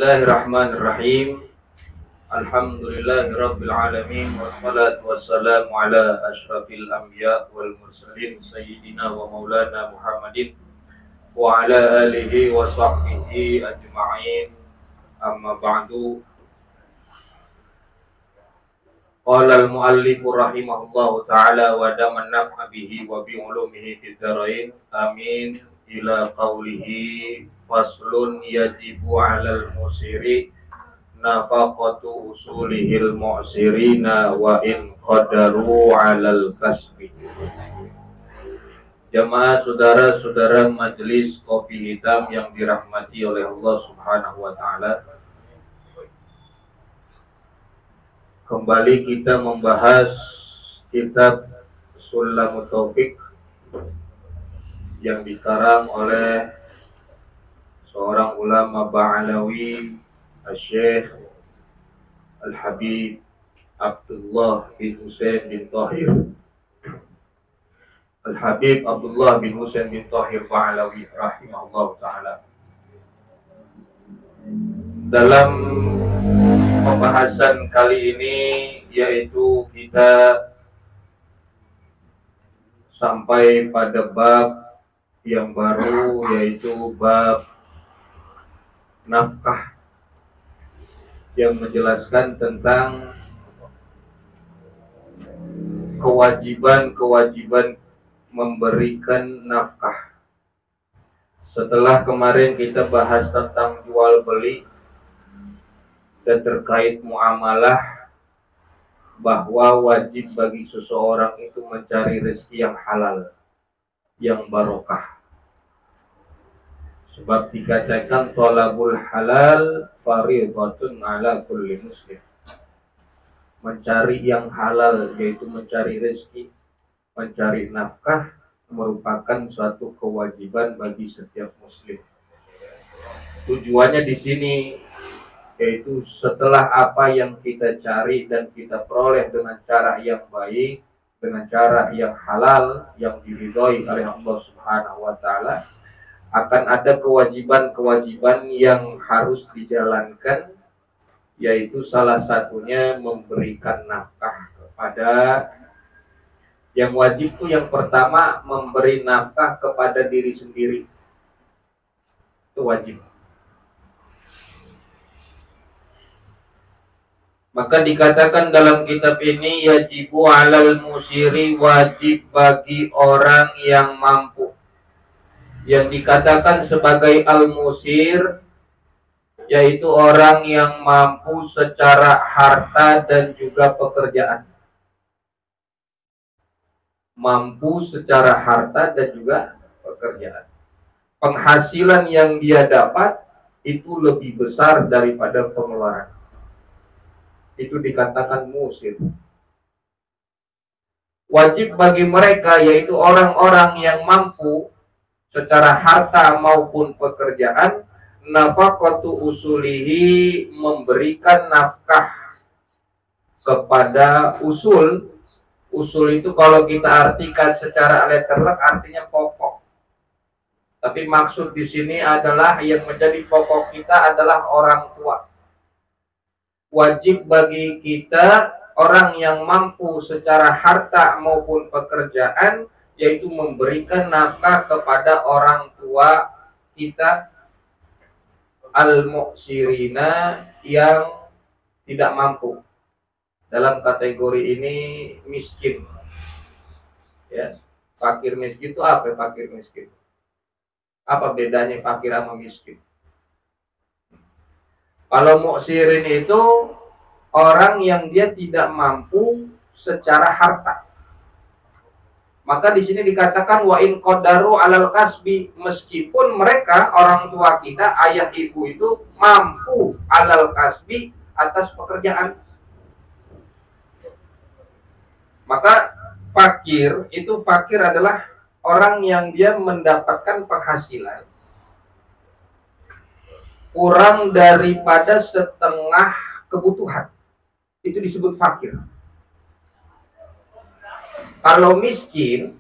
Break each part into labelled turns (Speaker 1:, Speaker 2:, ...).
Speaker 1: Bismillahirrahmanirrahim. Alhamdulillahirabbil alamin wassalatu wassalamu ala asyrafil anbiya wal mursalin sayyidina wa maulana Muhammadin wa ala alihi wa sahbihi ajma'in. Amma ba'du. Qala al-muallifu rahimahullahu ta'ala wa daman naf'a bihi wa bi ulumihi fid dharain. Amin. Ila qawlihi faslun yajibu 'alal musiri nafaqatu usulihil mu'sirina wa in qadaru 'alal kasbi. Jamaah saudara-saudara majelis kopi hitam yang dirahmati oleh Allah Subhanahu wa taala. Kembali kita membahas kitab Sulamut Taufik yang dikarang oleh seorang ulama Ba'alawi, Syekh Al-Habib Abdullah bin Husain bin Tahir. Al-Habib Abdullah bin Husain bin Tahir Ba'alawi rahimahullah ta'ala. Dalam pembahasan kali ini yaitu kita sampai pada bab yang baru, yaitu bab nafkah, yang menjelaskan tentang kewajiban memberikan nafkah. Setelah kemarin kita bahas tentang jual beli dan terkait muamalah, bahwa wajib bagi seseorang itu mencari rezeki yang halal, yang barokah. Sebab dikatakan thalabul halal fardhatun ala kulli muslim. Mencari yang halal, yaitu mencari rezeki, mencari nafkah, merupakan suatu kewajiban bagi setiap muslim. Tujuannya di sini yaitu setelah apa yang kita cari dan kita peroleh dengan cara yang baik, dengan cara yang halal, yang diridhoi oleh Allah Subhanahu wa taala, akan ada kewajiban-kewajiban yang harus dijalankan, yaitu salah satunya memberikan nafkah kepada yang wajib. Itu yang pertama, memberi nafkah kepada diri sendiri. Itu wajib. Maka dikatakan dalam kitab ini, yajibu 'alal musiri, wajib bagi orang yang mampu. Yang dikatakan sebagai al-musir yaitu orang yang mampu secara harta dan juga pekerjaan. Mampu secara harta dan juga pekerjaan. Penghasilan yang dia dapat itu lebih besar daripada pengeluaran. Itu dikatakan musir. Wajib bagi mereka, yaitu orang-orang yang mampu secara harta maupun pekerjaan, nafaqatu usulihi, memberikan nafkah kepada usul. Usul itu kalau kita artikan secara letterlek artinya pokok. Tapi maksud di sini adalah yang menjadi pokok kita adalah orang tua. Wajib bagi kita orang yang mampu secara harta maupun pekerjaan, yaitu memberikan nafkah kepada orang tua kita, al-mu'sirina, yang tidak mampu. Dalam kategori ini miskin. Ya, fakir miskin itu apa? Fakir miskin. Apa bedanya fakir sama miskin? Kalau mu'sirin itu orang yang dia tidak mampu secara harta. Maka di sini dikatakan wa in qadaru 'alal kasbi, meskipun mereka orang tua kita, ayah ibu itu mampu 'alal kasbi, atas pekerjaan. Maka fakir adalah orang yang dia mendapatkan penghasilan kurang daripada setengah kebutuhan. Itu disebut fakir. Kalau miskin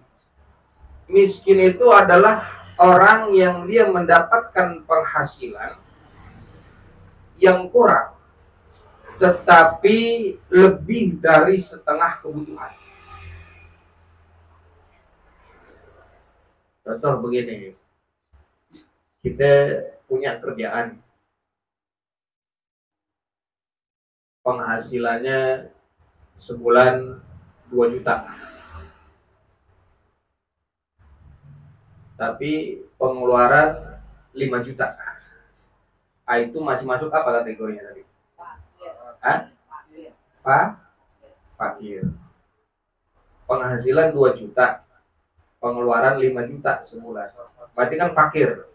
Speaker 1: itu adalah orang yang dia mendapatkan penghasilan yang kurang, tetapi lebih dari setengah kebutuhan. Contoh begini, kita punya kerjaan, penghasilannya sebulan 2 juta, tapi pengeluaran 5 juta. Itu masih masuk apa kategorinya tadi? Fakir. Penghasilan 2 juta, pengeluaran 5 juta sebulan. Berarti kan fakir.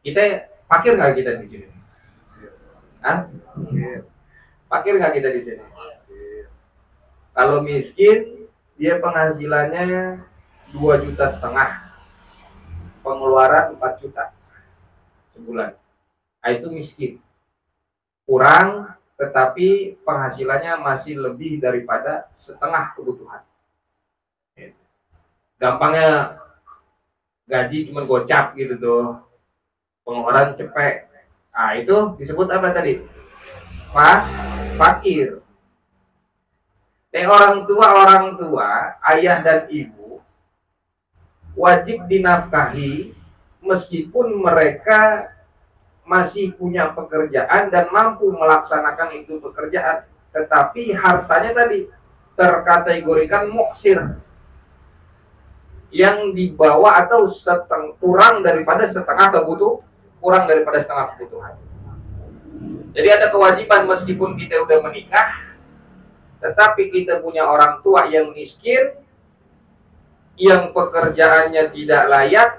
Speaker 1: Kita fakir nggak kita di sini? Fakir nggak kita di sini? Kalau miskin, dia penghasilannya 2,5 juta, pengeluaran 4 juta sebulan. Itu miskin. Kurang, tetapi penghasilannya masih lebih daripada setengah kebutuhan. Gampangnya gaji cuma gocap gitu tuh, pengeluaran cepet. Itu disebut apa tadi? Fakir. Orang tua, ayah dan ibu wajib dinafkahi meskipun mereka masih punya pekerjaan dan mampu melaksanakan itu pekerjaan, tetapi hartanya tadi terkategorikan muksir, yang dibawa atau kurang daripada setengah kebutuhan. Jadi ada kewajiban meskipun kita udah menikah, tetapi kita punya orang tua yang miskin, yang pekerjaannya tidak layak,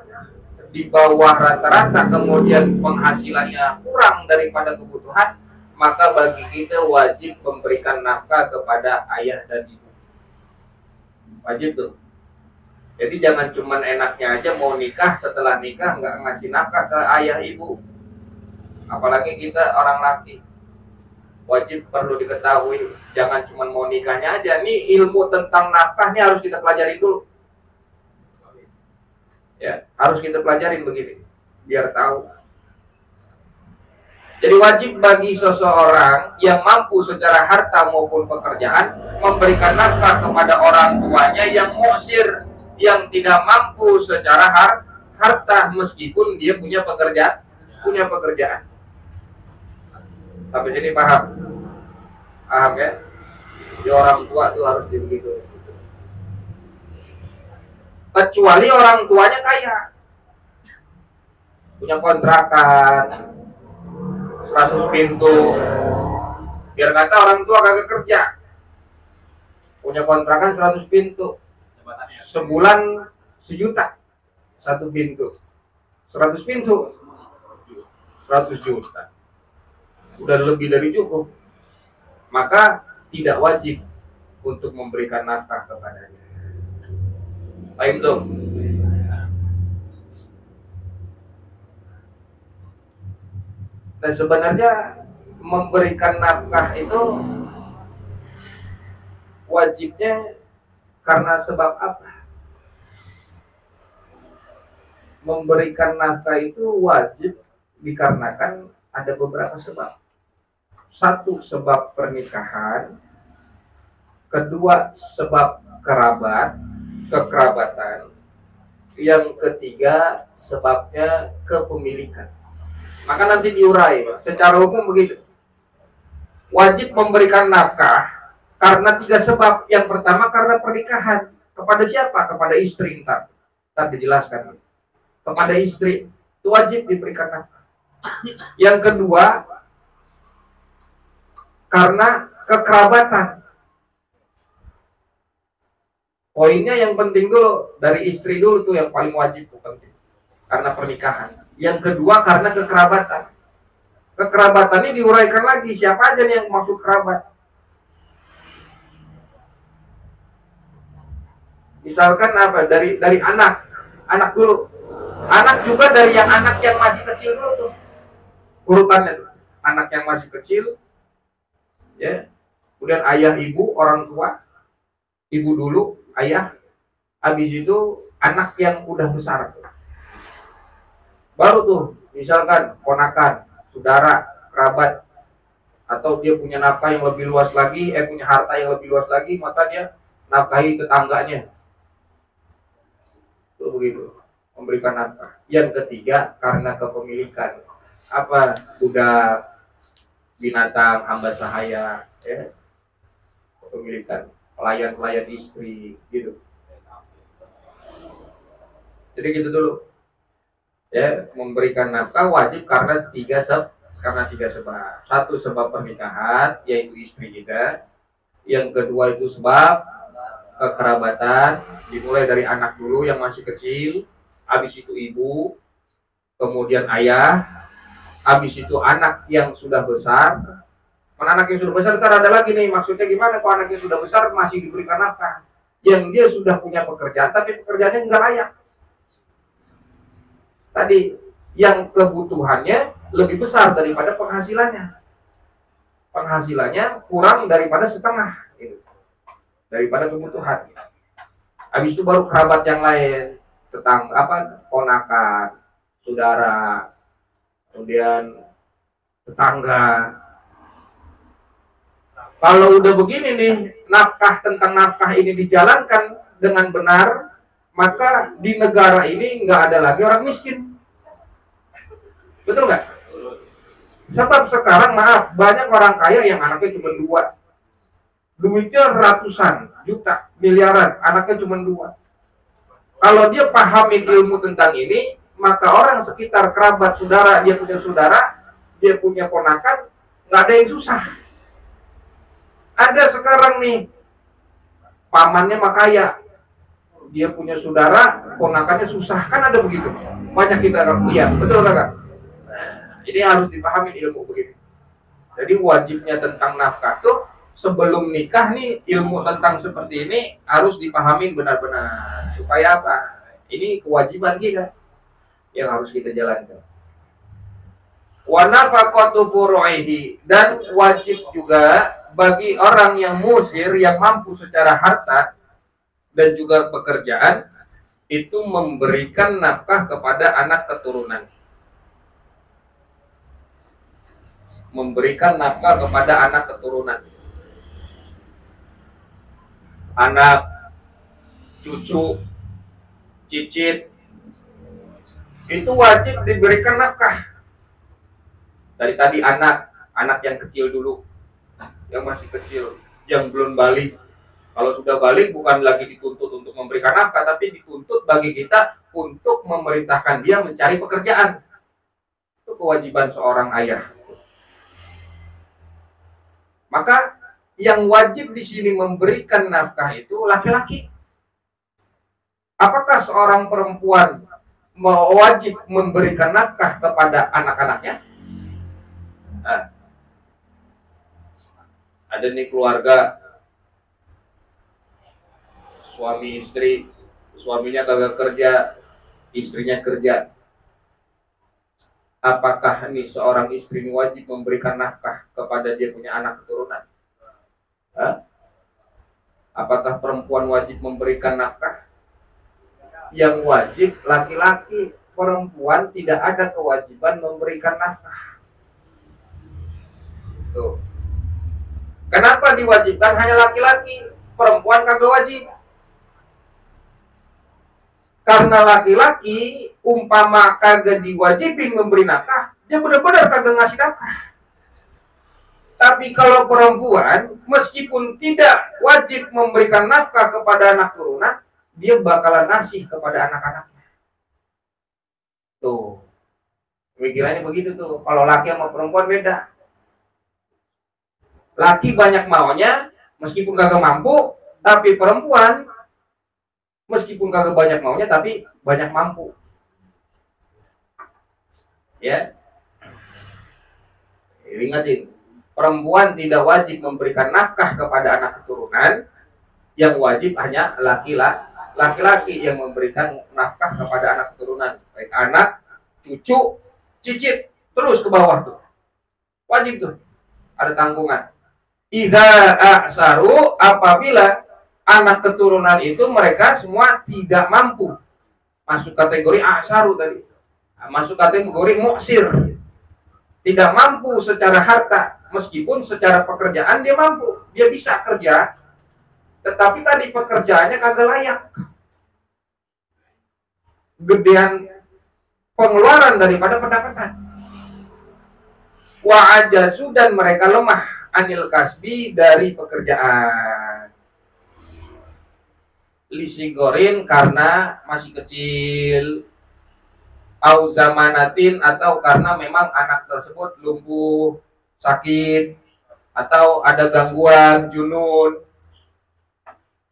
Speaker 1: di bawah rata-rata, kemudian penghasilannya kurang daripada kebutuhan, maka bagi kita wajib memberikan nafkah kepada ayah dan ibu. Wajib tuh. Jadi jangan cuman enaknya aja mau nikah, setelah nikah nggak ngasih nafkah ke ayah ibu. Apalagi kita orang laki. Wajib perlu diketahui, jangan cuma mau nikahnya aja. Nih ilmu tentang nafkah ini harus kita pelajari dulu. Ya, harus kita pelajarin begini, biar tahu. Jadi wajib bagi seseorang yang mampu secara harta maupun pekerjaan memberikan nafkah kepada orang tuanya yang muksir, yang tidak mampu secara harta meskipun dia punya pekerjaan. Sampai sini paham ya? Di orang tua tuh harus begitu. Kecuali orang tuanya kaya, punya kontrakan 100 pintu, biar kata orang tua kagak kerja, punya kontrakan 100 pintu, sebulan 1 juta 1 pintu, 100 pintu 100 juta, udah lebih dari cukup, maka tidak wajib untuk memberikan nafkah kepadanya. Paham dong? Nah sebenarnya memberikan nafkah itu wajibnya karena sebab apa? Memberikan nafkah itu wajib dikarenakan ada beberapa sebab. Satu, sebab pernikahan. Kedua, sebab kekerabatan. Yang ketiga, sebabnya kepemilikan. Maka nanti diurai, secara hukum begitu. Wajib memberikan nafkah karena 3 sebab. Yang pertama karena pernikahan. Kepada siapa? Kepada istri. Ntar dijelaskan. Kepada istri itu wajib diberikan nafkah. Yang kedua karena kekerabatan. Poinnya yang penting dulu, dari istri dulu tuh yang paling wajib tuh penting. Karena pernikahan. Yang kedua karena kekerabatan. Kekerabatan ini diuraikan lagi, siapa aja nih yang maksud kerabat. Misalkan apa? Dari anak dulu. Anak juga dari anak yang masih kecil dulu tuh. Urutannya tuh. Anak yang masih kecil, ya. Kemudian ayah, ibu, orang tua. Ibu dulu, ayah. Habis itu anak yang udah besar. Baru tuh, misalkan ponakan, saudara, kerabat, atau dia punya nafkah yang lebih luas lagi, punya harta yang lebih luas lagi, maka dia nafkahi tetangganya. Itu begitu, memberikan nafkah. Yang ketiga, karena kepemilikan. Apa? Budak, binatang, hamba sahaya, ya, kepemilikan, pelayan istri, gitu. Jadi gitu dulu. Ya, memberikan nafkah wajib karena tiga sebab. Satu, sebab pernikahan, yaitu istri kita. Yang kedua itu sebab kekerabatan, dimulai dari anak dulu yang masih kecil, habis itu ibu, kemudian ayah, habis itu anak yang sudah besar. Anak yang sudah besar, ntar ada lagi nih, maksudnya gimana kalau anak yang sudah besar masih diberikan nafkah, yang dia sudah punya pekerjaan tapi pekerjaannya nggak layak. Tadi yang kebutuhannya lebih besar daripada penghasilannya, kurang daripada setengah, gitu, daripada kebutuhan. Habis itu baru kerabat yang lain, ponakan, saudara, kemudian tetangga. Kalau udah begini nih, tentang nafkah ini dijalankan dengan benar, maka di negara ini nggak ada lagi orang miskin. Betul nggak? Sebab sekarang, maaf, banyak orang kaya yang anaknya cuma 2. Duitnya ratusan juta, miliaran, anaknya cuma 2. Kalau dia pahamin ilmu tentang ini, maka orang sekitar, kerabat, saudara, dia punya ponakan, nggak ada yang susah. Ada sekarang nih, pamannya mah kaya, dia punya saudara, ponakannya susah, kan ada begitu. Banyak kita lihat, betul kakak? Nah, ini harus dipahami ilmu begini. Jadi wajibnya tentang nafkah tuh sebelum nikah nih, ilmu tentang seperti ini harus dipahami benar-benar. Supaya apa? Ini kewajiban kita yang harus kita jalankan. Wa nafaqatu furu'ihi, dan wajib juga bagi orang yang musir, yang mampu secara harta dan juga pekerjaan, itu memberikan nafkah kepada anak keturunan. Memberikan nafkah kepada anak keturunan. Anak, cucu, cicit, itu wajib diberikan nafkah. Dari tadi anak yang kecil dulu, yang masih kecil, yang belum balik. Kalau sudah balik bukan lagi dituntut untuk memberikan nafkah, tapi dituntut bagi kita untuk memerintahkan dia mencari pekerjaan. Itu kewajiban seorang ayah. Maka yang wajib di sini memberikan nafkah itu laki-laki. Apakah seorang perempuan wajib memberikan nafkah kepada anak-anaknya? Nah, ada nih keluarga suami istri, suaminya kagak kerja, istrinya kerja. Apakah nih seorang istri wajib memberikan nafkah kepada dia punya anak keturunan? Apakah perempuan wajib memberikan nafkah? Yang wajib laki-laki, perempuan tidak ada kewajiban memberikan nafkah. Tuh. Kenapa diwajibkan hanya laki-laki, perempuan kagak wajib? Karena laki-laki umpama kagak diwajibin memberi nafkah, dia benar-benar kagak ngasih nafkah. Tapi kalau perempuan, meskipun tidak wajib memberikan nafkah kepada anak turunan, dia bakalan ngasih kepada anak-anaknya. Tuh, pikirannya begitu tuh. Kalau laki sama perempuan beda. Laki banyak maunya, meskipun kagak mampu, tapi perempuan meskipun kagak banyak maunya, tapi banyak mampu. Ya, ingatin, perempuan tidak wajib memberikan nafkah kepada anak keturunan, yang wajib hanya laki-laki yang memberikan nafkah kepada anak keturunan, baik anak, cucu, cicit, terus ke bawah tuh. Wajib tuh, ada tanggungan. Idza a'saru, apabila anak keturunan itu mereka semua tidak mampu, masuk kategori a'saru tadi, masuk kategori mu'sir. tidak mampu secara harta, meskipun secara pekerjaan dia mampu, dia bisa kerja, tetapi tadi pekerjaannya kagak layak, gedean pengeluaran daripada pendapatan. Wa ajazu, dan mereka lemah anil kasbi, dari pekerjaan. Lisigorin, karena masih kecil, au zamanatin, atau karena memang anak tersebut lumpuh, sakit, atau ada gangguan junun,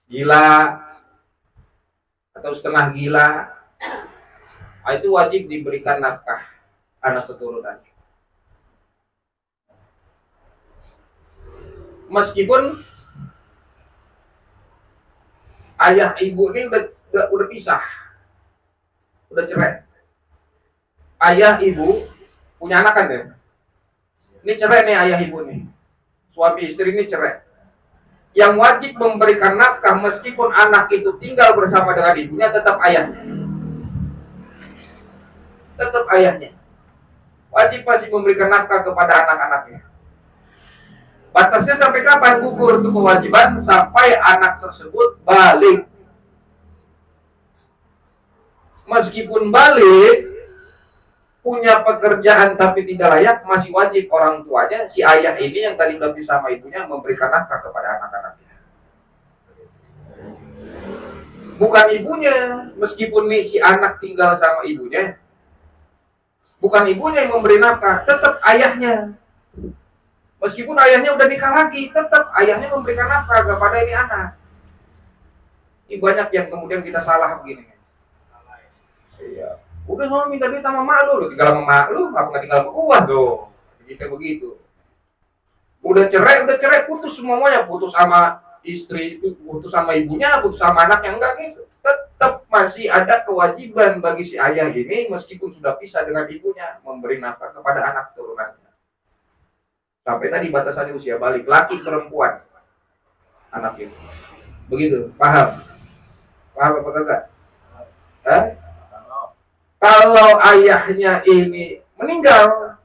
Speaker 1: gila, atau setengah gila. Itu wajib diberikan nafkah anak keturunan. Meskipun ayah ibu ini udah pisah, udah cerai. Ayah ibu punya anak kan ya? Ini cerai nih ayah ibu nih, suami istri ini cerai. Yang wajib memberikan nafkah meskipun anak itu tinggal bersama dengan ibunya tetap ayahnya. Tetap ayahnya. Wajib pasti memberikan nafkah kepada anak-anaknya. Batasnya sampai kapan gugur itu kewajiban? Sampai anak tersebut balik. Meskipun balik, punya pekerjaan tapi tidak layak, masih wajib orang tuanya, si ayah ini yang tadi udah bisa sama ibunya, memberikan nafkah kepada anak-anaknya. Bukan ibunya, meskipun nih si anak tinggal sama ibunya, bukan ibunya yang memberi nafkah, tetap ayahnya. Meskipun ayahnya udah nikah lagi, tetap ayahnya memberikan nafkah kepada ini anak. Ini banyak yang kemudian kita salah begini. Iya. Udah sama minta duit sama mak lu tinggal sama mak lu, aku nggak tinggal sama gua tuh. Begitu. Udah cerai, putus semuanya, putus sama istri, putus sama ibunya, putus sama anaknya, enggak gitu. Tetap masih ada kewajiban bagi si ayah ini, meskipun sudah pisah dengan ibunya, memberi nafkah kepada anak turunannya. Sampai tadi batasannya usia balik, laki perempuan anak itu. Begitu, paham? Paham apa kagak? Kalau ayahnya ini meninggal,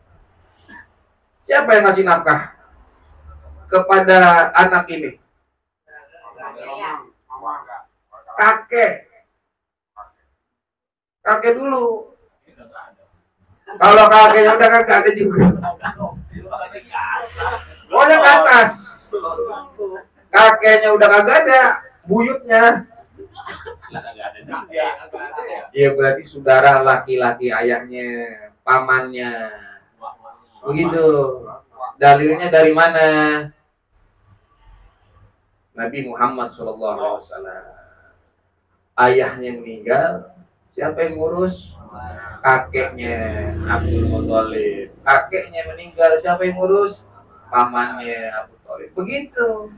Speaker 1: siapa yang ngasih nafkah kepada anak ini? Kakek dulu. Kalau kakeknya udah kagak ada juga. Pokoknya ke atas. Kakeknya udah kagak ada, buyutnya. Ya berarti saudara laki-laki ayahnya, pamannya. Begitu. Dalilnya dari mana? Nabi Muhammad SAW. Ayahnya meninggal, siapa yang ngurus? Kakeknya, Abdul Muthalib. Kakeknya meninggal, siapa yang ngurus? Pamannya, Abu Thalib. Begitu.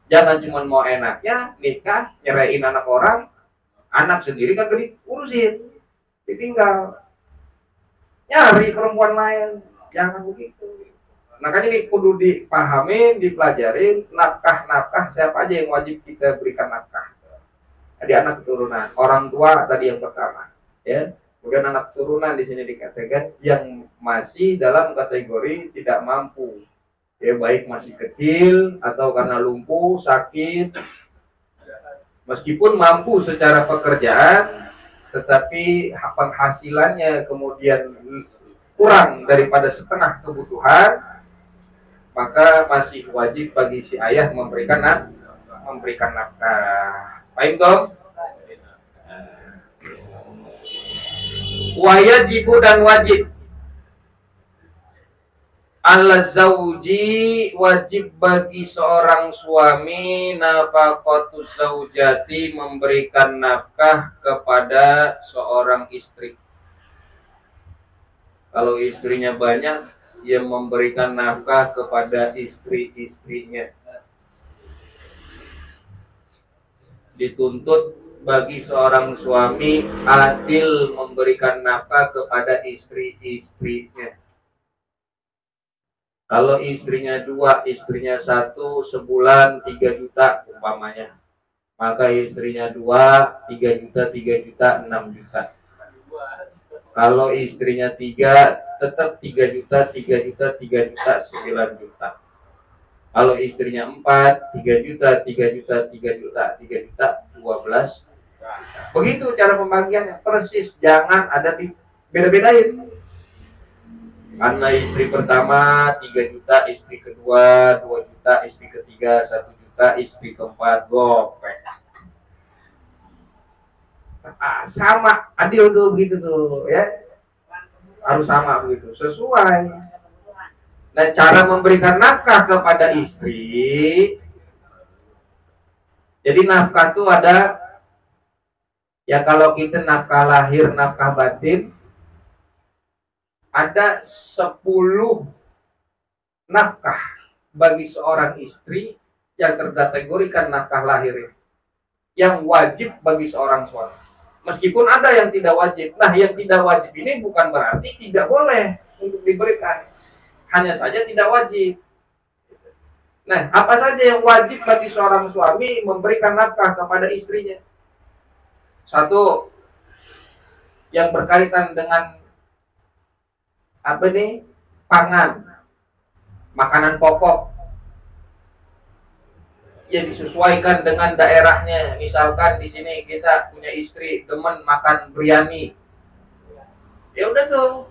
Speaker 1: Jangan cuma mau enaknya nikah, nyerahin anak orang, anak sendiri kagak diurusin, ditinggal, nyari perempuan lain. Jangan begitu. Makanya ini kudu dipahamin, dipelajarin, nafkah siapa aja yang wajib kita berikan nafkah. Jadi anak keturunan, orang tua tadi yang pertama, ya. Kemudian anak keturunan di sini dikatakan yang masih dalam kategori tidak mampu. Ya, baik masih kecil atau karena lumpuh, sakit, meskipun mampu secara pekerjaan, tetapi penghasilannya kemudian kurang daripada setengah kebutuhan, maka masih wajib bagi si ayah memberikan nafkah. Paham dong? Wajibu dan wajib. Al-zawji, wajib bagi seorang suami nafaqatu zaujati, memberikan nafkah kepada seorang istri. Kalau istrinya banyak, ia memberikan nafkah kepada istri-istrinya. Dituntut bagi seorang suami adil memberikan nafkah kepada istri-istrinya. Kalau istrinya 2, istrinya 1, sebulan 3 juta umpamanya, maka istrinya 2, 3 juta, 3 juta, 6 juta. Kalau istrinya 3, tetap 3 juta, 3 juta, 3 juta, 9 juta. Kalau istrinya 4, 3 juta, 3 juta, 3 juta, 3 juta, 12. Begitu cara pembagiannya, persis, jangan ada di beda-bedain. Karena istri pertama 3 juta, istri kedua 2 juta, istri ketiga 1 juta, istri keempat gopek. Sama, adil tuh begitu tuh ya. Harus sama begitu, sesuai. Dan cara memberikan nafkah kepada istri, jadi nafkah tuh ada, ya kalau kita nafkah lahir, nafkah batin, ada 10 nafkah bagi seorang istri yang terkategorikan nafkah lahir yang wajib bagi seorang suami. Meskipun ada yang tidak wajib. Nah, yang tidak wajib ini bukan berarti tidak boleh untuk diberikan. Hanya saja tidak wajib. Nah, apa saja yang wajib bagi seorang suami memberikan nafkah kepada istrinya? Satu, yang berkaitan dengan apa nih? Pangan, makanan pokok. Ya disesuaikan dengan daerahnya. Misalkan di sini kita punya istri demen makan biryani. Ya udah tuh,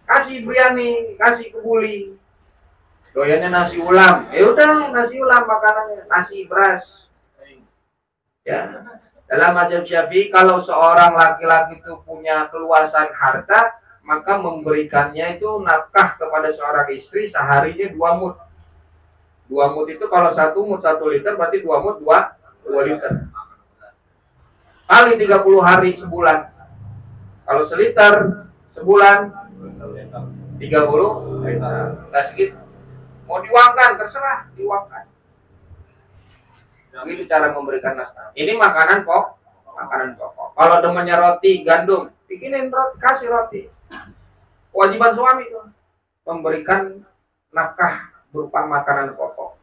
Speaker 1: kasih biryani, kasih kebuli. Doyannya nasi ulam. Ya udah nasi ulam makanannya, nasi beras. Ya. Dalam mazhab Syafi'i kalau seorang laki-laki itu punya keluasan harta, maka memberikannya itu nafkah kepada seorang istri seharinya 2 mud. 2 mud itu kalau 1 mud 1 liter berarti 2 mud 2 liter. Kali 30 hari sebulan. Kalau seliter sebulan 30 liter. Nah segitu. Mau diuangkan terserah, diuangkan. Begitu cara memberikan nafkah. Ini makanan pokok. Kalau demennya roti gandum, bikinin roti, kasih roti. Kewajiban suami itu memberikan nafkah berupa makanan pokok.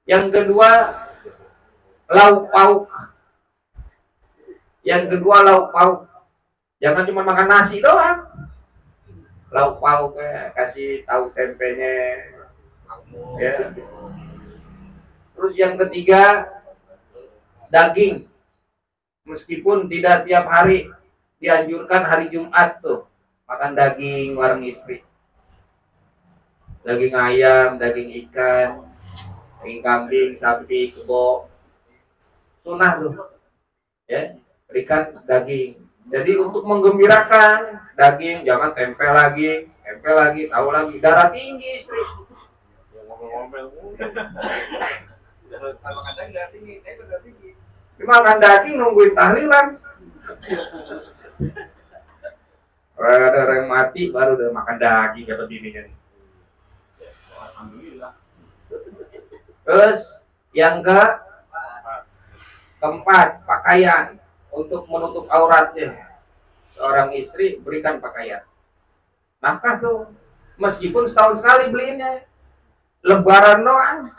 Speaker 1: Yang kedua, lauk pauk. Jangan cuma makan nasi doang. Lauk pauk kasih tahu tempenya. Ya. Terus yang ketiga, daging. Meskipun tidak tiap hari, dianjurkan hari Jumat tuh makan daging bareng istri. Daging ayam, daging ikan, daging kambing, sapi, kebo, sunnah tuh, ya berikan daging. Jadi untuk menggembirakan, daging jangan tempel lagi, tahu lagi, darah tinggi istri. Makan daging nungguin tahlilan. Ada orang mati baru udah makan daging kata bininya nih. Terus yang keempat, pakaian untuk menutup auratnya. Seorang istri berikan pakaian. Nafkah tuh, meskipun setahun sekali beliinnya, lebaran doang.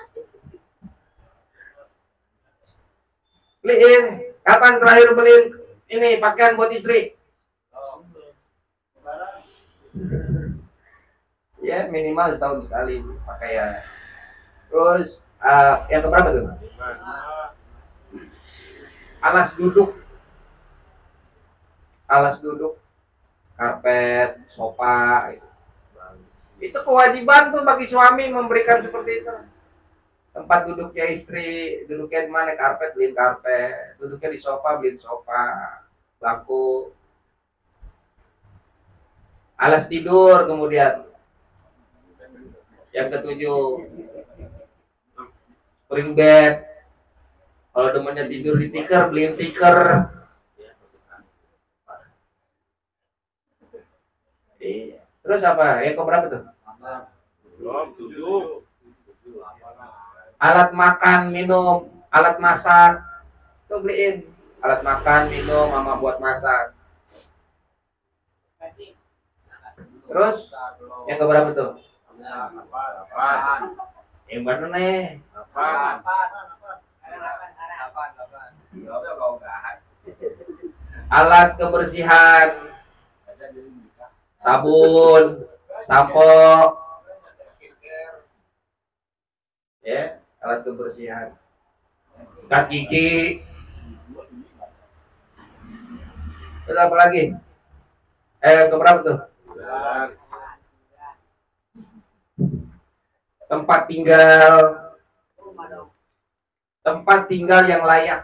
Speaker 1: Beliin, kapan terakhir beliin ini pakaian buat istri? Ya minimal setahun sekali pakaian. Terus yang keberapa tuh? Alas duduk, karpet, sofa. Itu kewajiban tuh bagi suami memberikan seperti itu. Tempat duduknya istri, duduknya di mana? Karpet, beliin karpet. Duduknya di sofa, beliin sofa. Bangku. Alas tidur kemudian. Yang ketujuh, spring bed. Kalau demennya tidur di tikar, beliin tikar. Terus apa? Yang keberapa tuh? Alat makan, minum, alat masak. Tuh beliin. Alat makan, minum, mama buat masak. Terus yang keberapa tuh? Yang mana nih? alat kebersihan, sabun, sampo, ya, alat kebersihan, sikat gigi, terus apa lagi? Keberapa tuh? Tempat tinggal yang layak.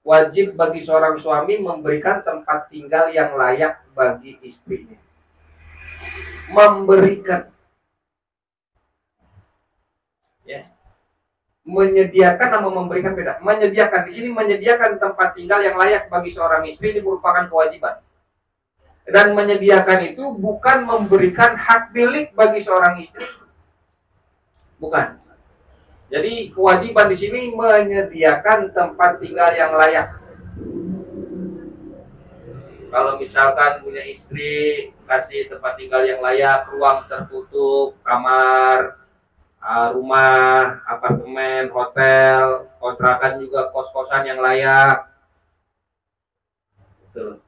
Speaker 1: Wajib bagi seorang suami memberikan tempat tinggal yang layak bagi istrinya. Memberikan, ya. Menyediakan sama memberikan beda. Menyediakan di sini, menyediakan tempat tinggal yang layak bagi seorang istri ini merupakan kewajiban. Dan menyediakan itu bukan memberikan hak milik bagi seorang istri, bukan. Jadi kewajiban di sini menyediakan tempat tinggal yang layak. Kalau misalkan punya istri, kasih tempat tinggal yang layak, ruang tertutup, kamar, rumah, apartemen, hotel, kontrakan juga kos-kosan yang layak. Betul.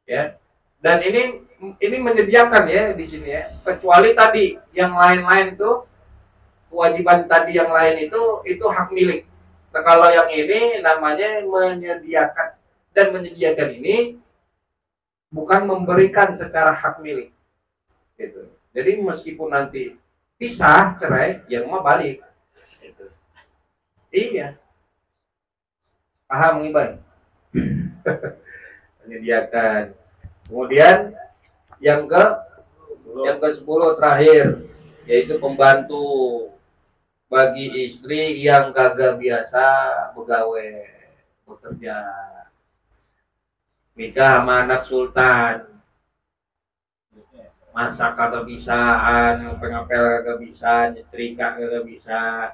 Speaker 1: Ya. Dan ini menyediakan ya di sini ya. Kecuali tadi yang lain-lain tuh, kewajiban tadi yang lain itu hak milik. Nah, kalau yang ini namanya menyediakan, dan menyediakan ini bukan memberikan secara hak milik. Gitu. Jadi meskipun nanti pisah cerai, ya rumah balik. Gitu. Iya. Paham Iban? Menyediakan. Kemudian yang ke-10 terakhir, yaitu pembantu bagi istri yang kagak biasa bekerja. Nikah sama anak sultan, masak kagak bisa, ngepel kagak bisa, nyetrika kagak bisa.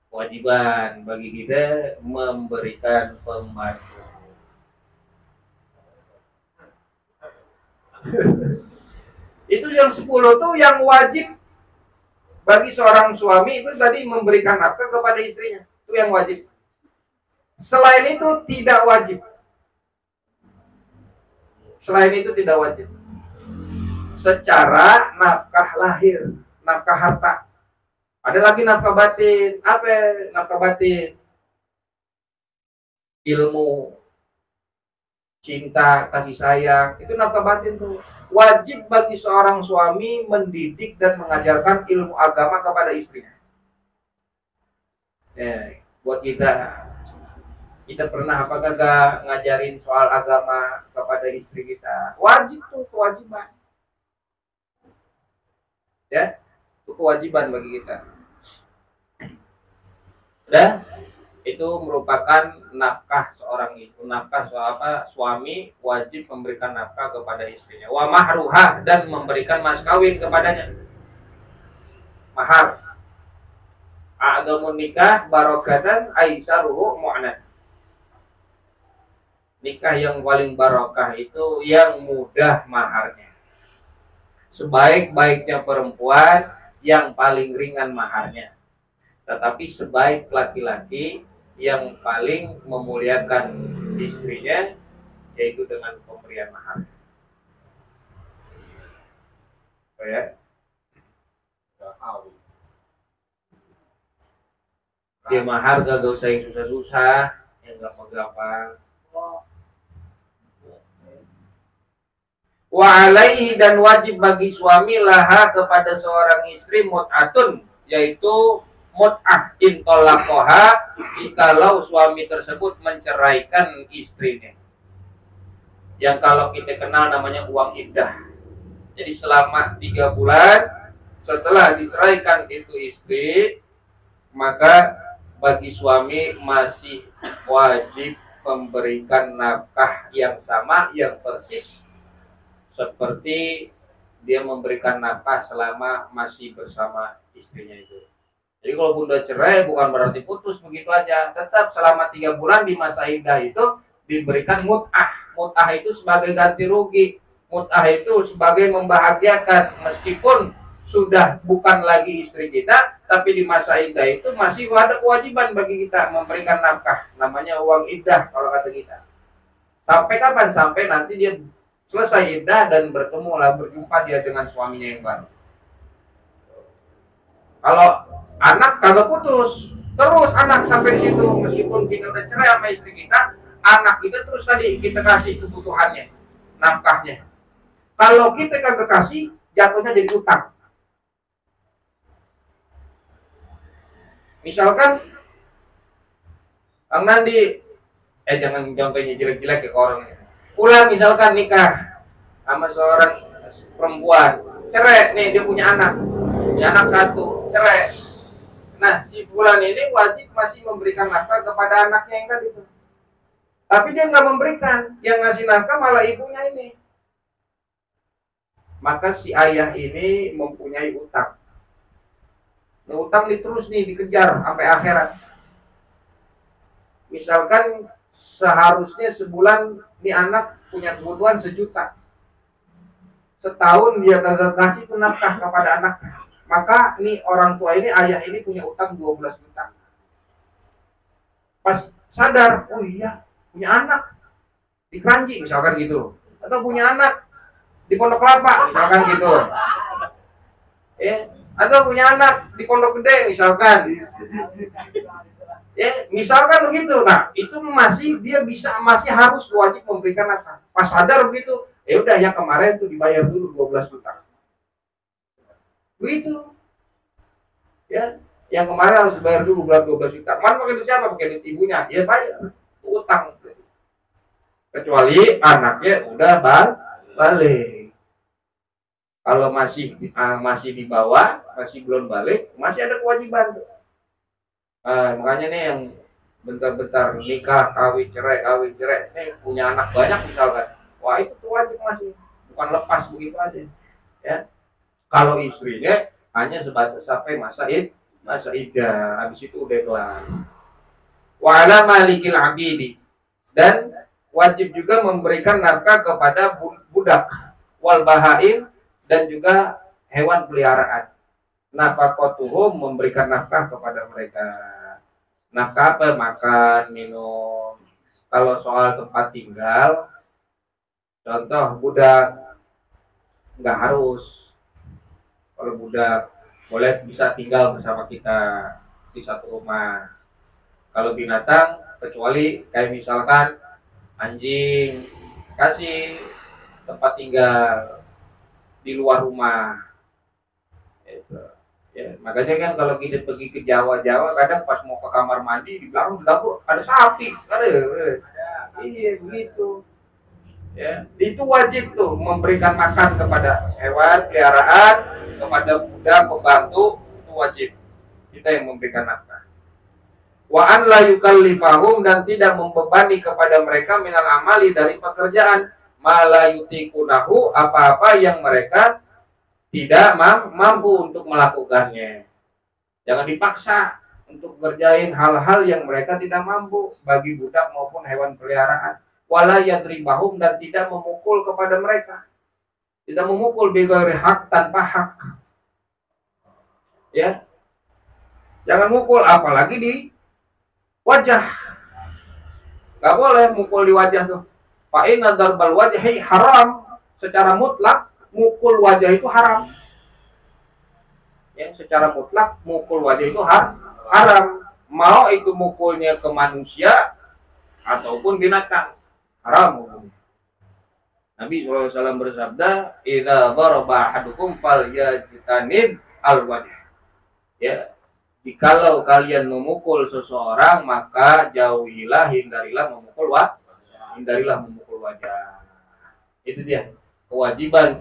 Speaker 1: Kewajiban bagi kita memberikan pembantu. Itu yang 10 tuh yang wajib bagi seorang suami, itu tadi memberikan nafkah kepada istrinya. Itu yang wajib. Selain itu tidak wajib. Selain itu tidak wajib. Secara nafkah lahir, nafkah harta. Ada lagi nafkah batin. Apa nafkah batin? Ilmu, cinta, kasih sayang, itu nafkah batin tuh. Wajib bagi seorang suami mendidik dan mengajarkan ilmu agama kepada istrinya. Buat kita pernah apa kagak ngajarin soal agama kepada istri kita? Wajib tuh, kewajiban. Ya, itu kewajiban bagi kita. Dan itu merupakan nafkah seorang itu, nafkah soal apa? Suami wajib memberikan nafkah kepada istrinya. Wa mahruha, dan memberikan mas kawin kepadanya. Mahar. A'damun nikah barokatan aisaruhu mu'nad. Nikah yang paling barokah itu yang mudah maharnya. Sebaik-baiknya perempuan yang paling ringan maharnya. Tetapi sebaik laki-laki yang paling memuliakan istrinya, yaitu dengan pemberian mahar. Ya. Dia mahar gak usah yang susah-susah, yang gampang-gampang. Wa alaihi, dan wajib bagi suami laha kepada seorang istri mut'atun, yaitu mut'ah intolaqoha, jikalau suami tersebut menceraikan istrinya. Yang kalau kita kenal namanya uang iddah. Jadi selama 3 bulan setelah diceraikan itu istri, maka bagi suami masih wajib memberikan nafkah yang sama, yang persis seperti dia memberikan nafkah selama masih bersama istrinya itu. Jadi kalau udah cerai bukan berarti putus begitu aja. Tetap selama 3 bulan di masa iddah itu diberikan mut'ah. Mut'ah itu sebagai ganti rugi. Mut'ah itu sebagai membahagiakan. Meskipun sudah bukan lagi istri kita, tapi di masa iddah itu masih ada kewajiban bagi kita memberikan nafkah. Namanya uang iddah kalau kata kita. Sampai kapan? Sampai nanti dia selesai iddah dan berjumpa dia dengan suaminya yang baru. Kalau anak kagak putus, terus anak sampai di situ, meskipun kita udah cerai sama istri kita, anak kita terus tadi kita kasih kebutuhannya, nafkahnya. Kalau kita kagak kasih, jatuhnya jadi utang. Misalkan Kang Nandi, jangan contohnya jelek-jelek ya ke orangnya. Fulan misalkan nikah sama seorang perempuan, cerai nih, dia punya anak satu, cerai. Nah, si Fulan ini wajib masih memberikan nafkah kepada anaknya yang tadi itu. Tapi dia nggak memberikan, yang ngasih nafkah malah ibunya ini. Maka si ayah ini mempunyai utang. Nah, utang terus nih dikejar sampai akhirat. Misalkan seharusnya sebulan nih anak punya kebutuhan 1 juta. Setahun dia gagal kasih tuh nafkah kepada anaknya. Maka nih orang tua ini, ayah ini punya utang 12 juta. Pas sadar, oh iya, punya anak di Kranji misalkan gitu. Atau punya anak di Pondok Kelapa misalkan gitu. Atau punya anak di Pondok Gede misalkan. Misalkan begitu. Nah, itu masih harus wajib memberikan nafkah. Pas sadar begitu, udah yang kemarin tuh dibayar dulu 12 juta. Begitu. Ya, yang kemarin harus bayar dulu 12 juta. Kemarin pakai duit siapa? Pakai duit ibunya. Ya bayar. Utang. Kecuali anaknya udah balik. Kalau masih di bawah, masih belum balik, masih ada kewajiban. Makanya nih yang bentar-bentar nikah, kawin cerai, nih punya anak banyak misalkan. Wah, itu tuh wajib masih, bukan lepas begitu aja. Ya. Kalau istrinya hanya sebatas sampai masa iddah, habis itu udah kelar. Wa ala malikil abidi, dan wajib juga memberikan nafkah kepada budak, wal bahaim, dan juga hewan peliharaan. Nafaqatuhum, memberikan nafkah kepada mereka. Nafkah apa? Makan, minum. Kalau soal tempat tinggal, contoh budak nggak harus. Kalau budak boleh bisa tinggal bersama kita di satu rumah. Kalau binatang, kecuali kayak misalkan anjing, kasih tempat tinggal di luar rumah. Ya, makanya kan kalau kita pergi ke Jawa, kadang pas mau ke kamar mandi di belakang dapur ada sapi, iya begitu. Ya, itu wajib tuh memberikan makan kepada hewan peliharaan, kepada budak, pembantu, itu wajib. Kita yang memberikan nafkah. Wa an la yukallifahum, dan tidak membebani kepada mereka minal amali, dari pekerjaan, mala yutikunahu, apa-apa yang mereka tidak mampu untuk melakukannya. Jangan dipaksa untuk kerjain hal-hal yang mereka tidak mampu, bagi budak maupun hewan peliharaan. Wala yadribahum, dan tidak memukul kepada mereka. Tidak memukul bighairi hak, tanpa hak. Ya. Jangan mukul, apalagi di wajah. Gak boleh mukul di wajah tuh. Fa inna darbal wajhi haram, secara mutlak mukul wajah itu haram. Ya, secara mutlak mukul wajah itu haram. Mau itu mukulnya ke manusia ataupun binatang, haram hukumnya. Nabi SAW bersabda, "Idza daraba ahadukum falyajtanib al-wajh." Ya, jikalau kalian memukul seseorang, maka hindarilah memukul wajah. Itu dia kewajiban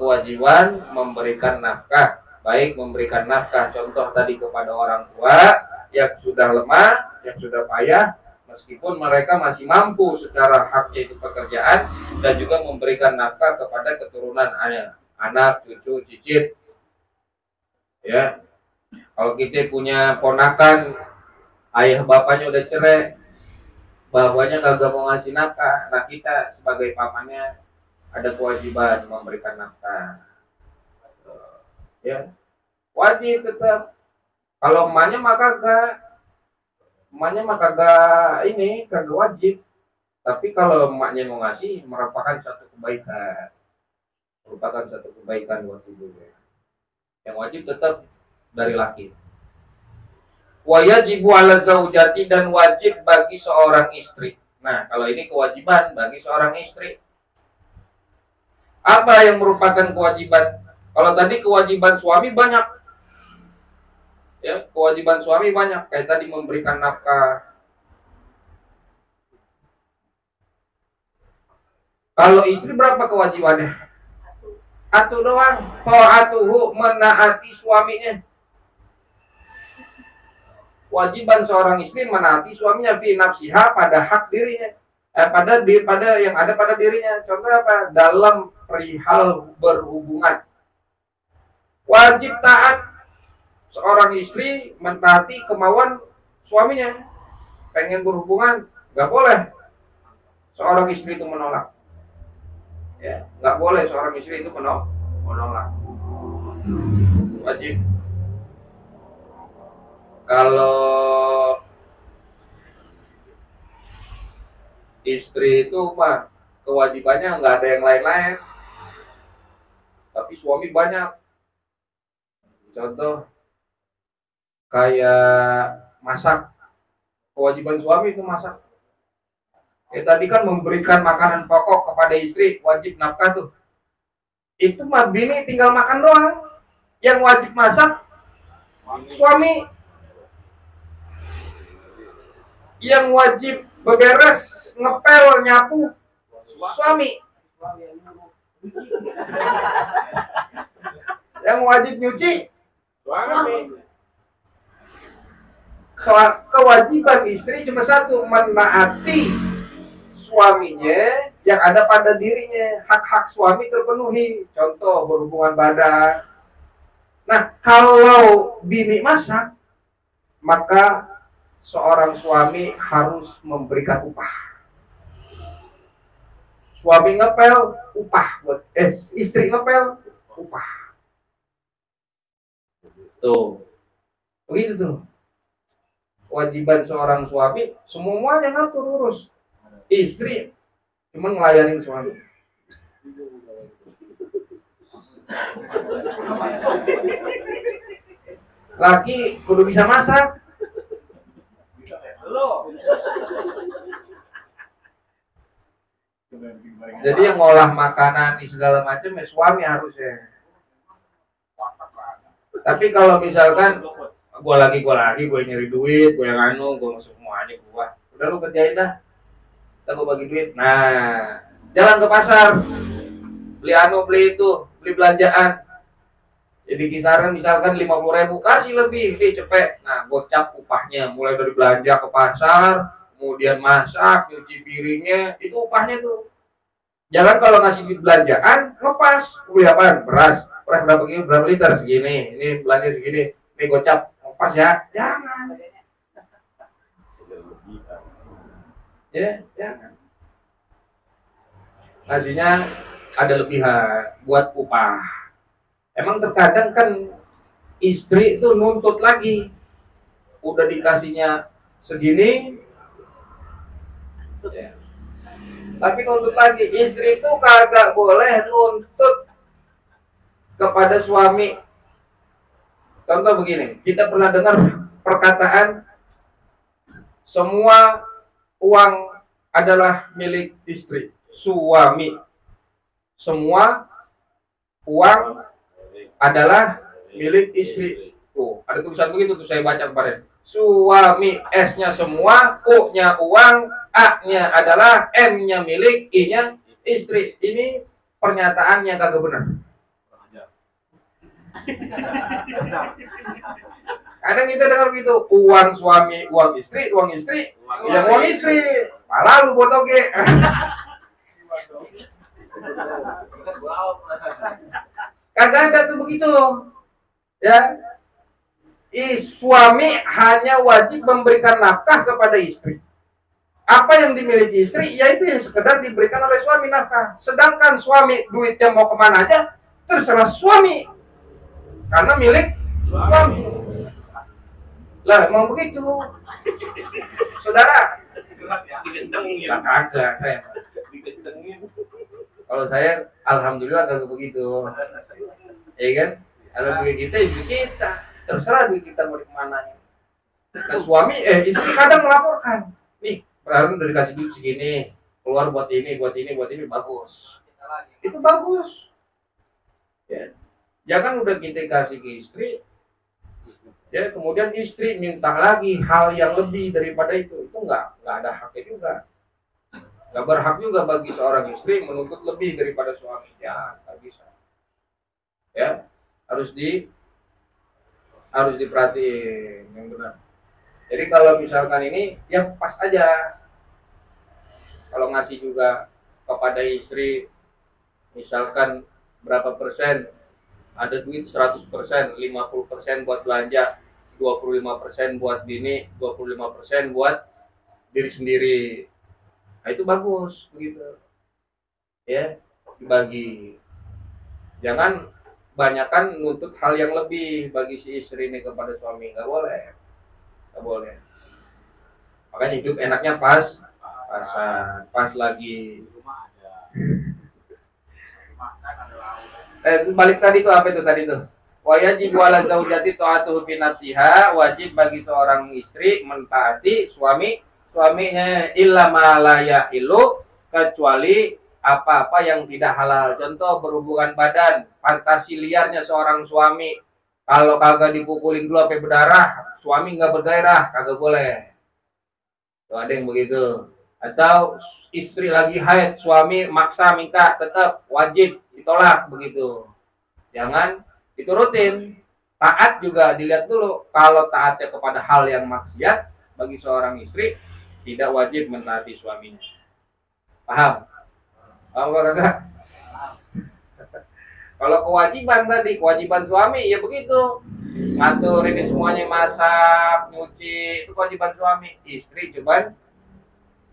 Speaker 1: memberikan nafkah. Baik memberikan nafkah, contoh tadi kepada orang tua yang sudah lemah, yang sudah payah, meskipun mereka masih mampu secara haknya itu pekerjaan, dan juga memberikan nafkah kepada keturunan anak, cucu, cicit. Ya, kalau kita punya ponakan, ayah bapaknya udah cerai, bapaknya kagak mau ngasih nafkah, nah kita sebagai pamannya ada kewajiban memberikan nafkah. Ya, wajib tetap. Kalau emaknya mah kagak ini kagak wajib. Tapi kalau emaknya mau ngasih merupakan satu kebaikan. Merupakan satu kebaikan buat ibunya. Yang wajib tetap dari laki. Wa yajibu 'ala zaujati, dan wajib bagi seorang istri. Nah, kalau ini kewajiban bagi seorang istri. Apa yang merupakan kewajiban? Kalau tadi kewajiban suami banyak. Ya, kewajiban suami banyak. Kayak tadi memberikan nafkah. Kalau istri berapa kewajibannya? Satu doang. Ta'atuhu, menaati suaminya. Kewajiban seorang istri menaati suaminya fi nafsiha, pada hak dirinya. Pada yang ada pada dirinya. Contoh apa? Dalam perihal berhubungan. Wajib taat seorang istri mentaati kemauan suaminya. Pengen berhubungan, nggak boleh seorang istri itu menolak. Ya, nggak boleh seorang istri itu menolak. Wajib. Kalau istri itu mah kewajibannya nggak ada yang lain-lain, tapi suami banyak. Contoh kayak masak, kewajiban suami itu masak. Tadi kan memberikan makanan pokok kepada istri, wajib nafkah tuh. Itu mah bini tinggal makan doang. Yang wajib masak suami. Yang wajib beberes, ngepel, nyapu suami. Yang wajib nyuci suami. Soal kewajiban istri cuma satu, menaati suaminya yang ada pada dirinya. Hak-hak suami terpenuhi. Contoh berhubungan badan. Nah, kalau bini masak, maka seorang suami harus memberikan upah. Suami ngepel, upah buat istri ngepel, upah. Tuh. Begitu tuh. Kewajiban seorang suami semuanya ngatur urus. Istri cuma ngelayanin suami. Laki kudu bisa masak. Jadi yang ngolah makanan di segala macam ya suami harusnya. Tapi kalau misalkan gue nyari duit, gue yang gue semuanya gue. Udah lu kerjain dah. Kita gue bagi duit. Nah, jalan ke pasar. Beli beli belanjaan. Jadi kisaran misalkan 50.000, kasih lebih, ini cepet. Nah, gocap upahnya mulai dari belanja ke pasar, kemudian masak, nyuci piringnya, itu upahnya tuh. Jangan kalau ngasih duit belanjaan, ngepas. Beli apaan? Beras berapa liter? Segini. Ini belanja segini. Ini gocap, ngepas ya. Jangan. Ya, jangan. Ngasihnya ada lebihan buat upah. Emang terkadang kan istri itu nuntut lagi. Udah dikasihnya segini, ya. Tapi nuntut lagi. Istri itu kagak boleh nuntut kepada suami. Contoh begini, kita pernah dengar perkataan semua uang adalah milik istri, suami. Semua uang adalah milik istri. Tuh, ada tulisan begitu tuh saya baca kemarin. Suami, S-nya semua, U-nya uang, A-nya adalah, M-nya milik, I-nya istri. Ini pernyataannya kagak benar. Kadang kita dengar begitu, uang suami, uang istri, ya uang istri. Malah lu buat oke. Kagak ada tuh begitu. Ya. Suami hanya wajib memberikan nafkah kepada istri. Apa yang dimiliki istri, yaitu yang sekedar diberikan oleh suami nafkah. Sedangkan suami duitnya mau kemana aja, terserah suami. Karena milik Suami. Lah, emang begitu. Saudara.
Speaker 2: Digentengin.
Speaker 1: Lah kagak saya.
Speaker 2: Digentengin.
Speaker 1: Kalau saya alhamdulillah kagak begitu. Ya kan? Kalau duit kita, ya duit kita. Terserah duit kita mau dikemanain. Nah suami, istri kadang melaporkan. Nih, baru udah dikasih duit segini. Keluar buat ini, bagus. Itu bagus. Ya. Jangan udah kita kasih ke istri, ya kemudian istri minta lagi hal yang lebih daripada itu nggak ada haknya juga, nggak berhak juga bagi seorang istri menuntut lebih daripada suami, ya nggak bisa, ya harus diperhatiin yang benar. Jadi kalau misalkan ini ya pas aja, kalau ngasih juga kepada istri misalkan berapa persen, ada duit 100%, 50% buat belanja, 25% buat bini, 25% buat diri sendiri. Nah, itu bagus begitu. Ya, dibagi. Jangan banyakkan nuntut hal yang lebih bagi si istri ini kepada suami, nggak boleh. Nggak boleh. Makanya hidup enaknya pas lagi. Balik tadi tuh apa itu tadi tuh? Wajib wala zaujati ta'atuhu fi nafsiha, wajib bagi seorang istri mentaati suaminya illa ma la yahilu, kecuali apa-apa yang tidak halal. Contoh berhubungan badan, fantasi liarnya seorang suami. Kalau kagak dipukulin dulu sampai berdarah, suami nggak bergairah, kagak boleh. Tuh ada yang begitu. Atau istri lagi haid, suami maksa minta, tetap wajib ditolak begitu. Jangan diturutin. Taat juga dilihat dulu. Kalau taatnya kepada hal yang maksiat, bagi seorang istri tidak wajib mentaati suaminya. Paham? Paham enggak? Kalau kewajiban tadi, kewajiban suami ya begitu. Ngatur ini semuanya, masak, nyuci, itu kewajiban suami. Istri cuman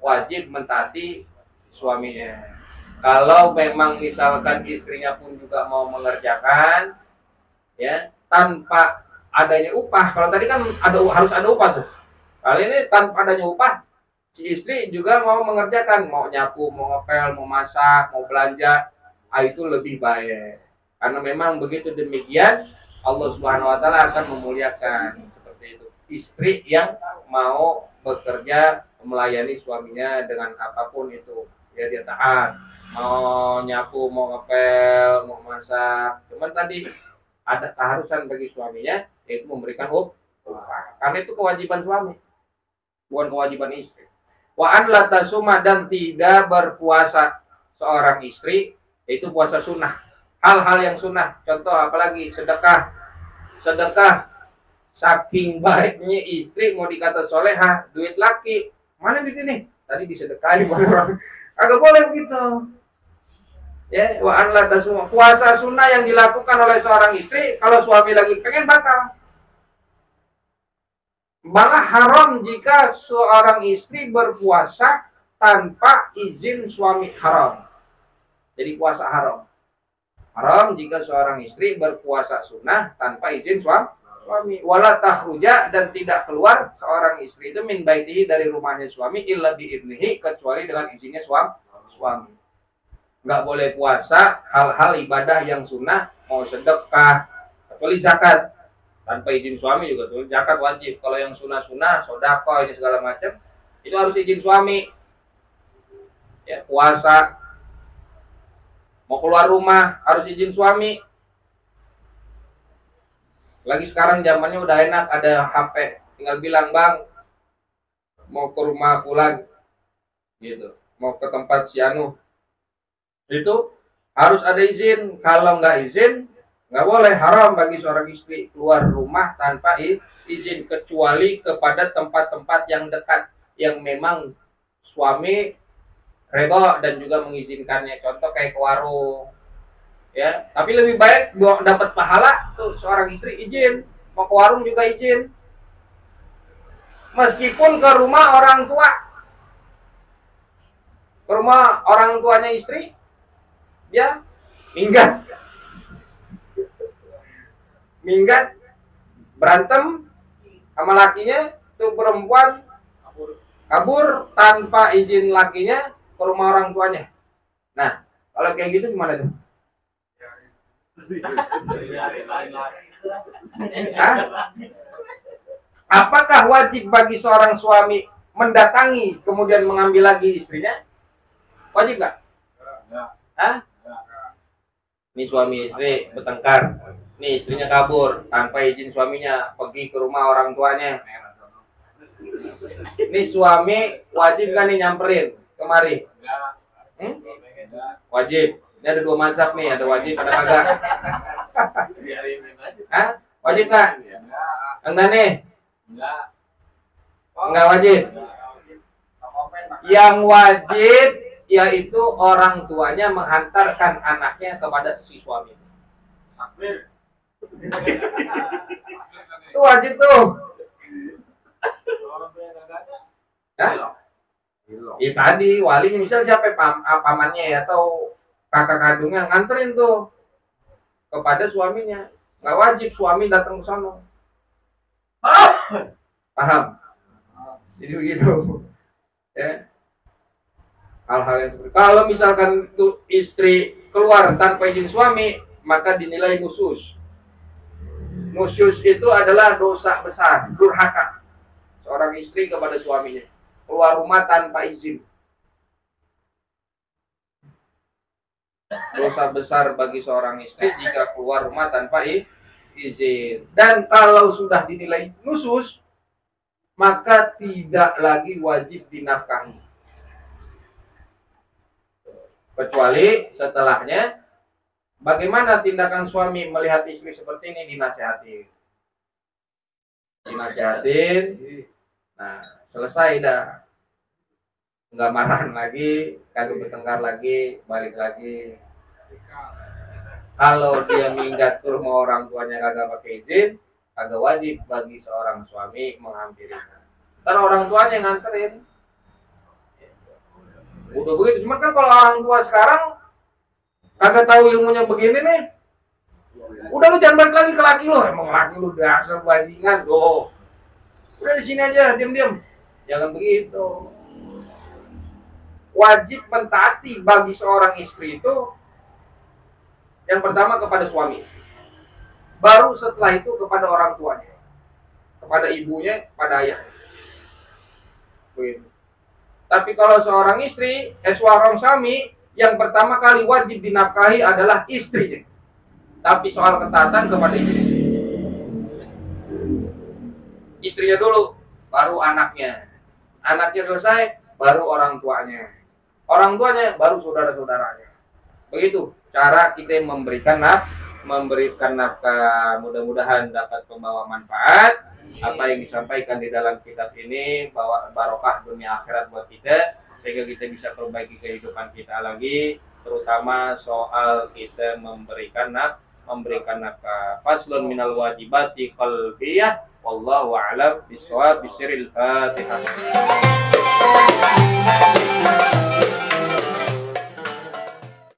Speaker 1: wajib mentaati suaminya. Kalau memang misalkan istrinya pun juga mau mengerjakan, ya tanpa adanya upah. Kalau tadi kan harus ada upah tuh. Kali ini tanpa adanya upah, si istri juga mau mengerjakan, mau nyapu, mau ngepel, mau masak, mau belanja, itu lebih baik. Karena memang begitu demikian, Allah Subhanahu Wa Taala akan memuliakan seperti itu. Istri yang mau bekerja melayani suaminya dengan apapun itu, ya dia taat. Mau nyapu, mau ngepel, mau masak. Cuman tadi ada keharusan bagi suaminya, yaitu memberikan upah. Karena itu kewajiban suami, bukan kewajiban istri. Wa an la tasuma, dan tidak berpuasa seorang istri, yaitu puasa sunnah. Hal-hal yang sunnah, contoh apalagi sedekah. Saking baiknya istri mau dikata soleha, duit laki, mana duit ini? Tadi disedekahi orang. Agak boleh begitu. Ya, wa an la tasuma, puasa sunnah yang dilakukan oleh seorang istri kalau suami lagi pengen batal. Malah haram jika seorang istri berpuasa tanpa izin suami, haram. Jadi puasa haram. Haram jika seorang istri berpuasa sunnah tanpa izin suami. Wala takhruja, dan tidak keluar seorang istri itu min baitihi, dari rumahnya suami, illa biidnihi, kecuali dengan izinnya suami. Nggak boleh puasa hal-hal ibadah yang sunnah, mau sedekah, kecuali zakat, tanpa izin suami juga tuh. Zakat wajib. Kalau yang sunnah, sedekah ini segala macam, itu harus izin suami. Ya, puasa, mau keluar rumah harus izin suami. Lagi sekarang zamannya udah enak, ada HP, tinggal bilang, bang mau ke rumah fulan gitu, mau ke tempat si Anu, itu harus ada izin. Kalau nggak izin, nggak boleh, haram bagi seorang istri keluar rumah tanpa izin, kecuali kepada tempat-tempat yang dekat, yang memang suami redha dan juga mengizinkannya. Contoh kayak ke warung, ya. Tapi lebih baik dapat pahala tuh seorang istri izin, mau ke warung juga izin, meskipun ke rumah orang tua, ke rumah orang tuanya istri, dia minggat,
Speaker 3: berantem sama lakinya, tuh perempuan kabur tanpa izin lakinya ke rumah orang tuanya. Nah, kalau kayak gitu gimana tuh? Hah? Apakah wajib bagi seorang suami mendatangi kemudian mengambil lagi istrinya? Wajib nggak? Hah? Ini suami istri bertengkar, nih istrinya kabur tanpa izin suaminya pergi ke rumah orang tuanya. Ini suami wajib kan nih nyamperin kemari? Wajib. Ini ada dua mazhab nih, ada wajib, ada kagak. Hah? Wajib nggak? Enggak nih? Enggak wajib. Yang wajib yaitu orang tuanya menghantarkan anaknya kepada si suami. Itu wajib tuh. Hah? Ya tadi wali misal siapa pamannya atau kakak kandungnya nganterin tuh kepada suaminya. Nggak wajib suami datang ke sana. Paham? Jadi begitu. Ya. Hal-hal yang seperti kalau misalkan itu istri keluar tanpa izin suami, maka dinilai nusyuz. Nusyuz itu adalah dosa besar, durhaka seorang istri kepada suaminya, keluar rumah tanpa izin. Dosa besar bagi seorang istri jika keluar rumah tanpa izin. Dan kalau sudah dinilai nusyuz, maka tidak lagi wajib dinafkahi. Kecuali setelahnya, bagaimana tindakan suami melihat istri seperti ini? Dinasihatin. Nah, selesai dah. Nggak marahan lagi, kagak bertengkar lagi, balik lagi. Kalau dia minggat ke rumah orang tuanya kagak pakai izin, kagak wajib bagi seorang suami menghampirinya. Ntar orang tuanya yang nganterin. Udah begitu, cuman kan kalau orang tua sekarang kagak tahu ilmunya begini nih, udah lu jangan balik lagi ke laki lu, emang laki lu dasar bajingan, tuh. Udah di sini aja, diam-diam. Jangan begitu. Wajib mentaati bagi seorang istri itu yang pertama kepada suami, baru setelah itu kepada orang tuanya, kepada ibunya, pada ayahnya. Begitu. Tapi kalau seorang istri, seorang suami, yang pertama kali wajib dinafkahi adalah istrinya. Tapi soal ketaatan kepada istri, istrinya dulu, baru anaknya. Anaknya selesai, baru orang tuanya. Orang tuanya, baru saudara-saudaranya. Begitu cara kita memberikan nafkah. Mudah-mudahan dapat membawa manfaat. Apa yang disampaikan di dalam kitab ini bawa barokah dunia akhirat buat kita, sehingga kita bisa perbaiki kehidupan kita lagi, terutama soal kita memberikan nafkah. Faslun minal wajibati qalbiyah, wallahu a'lam bishawab. Bisiril Fatihah.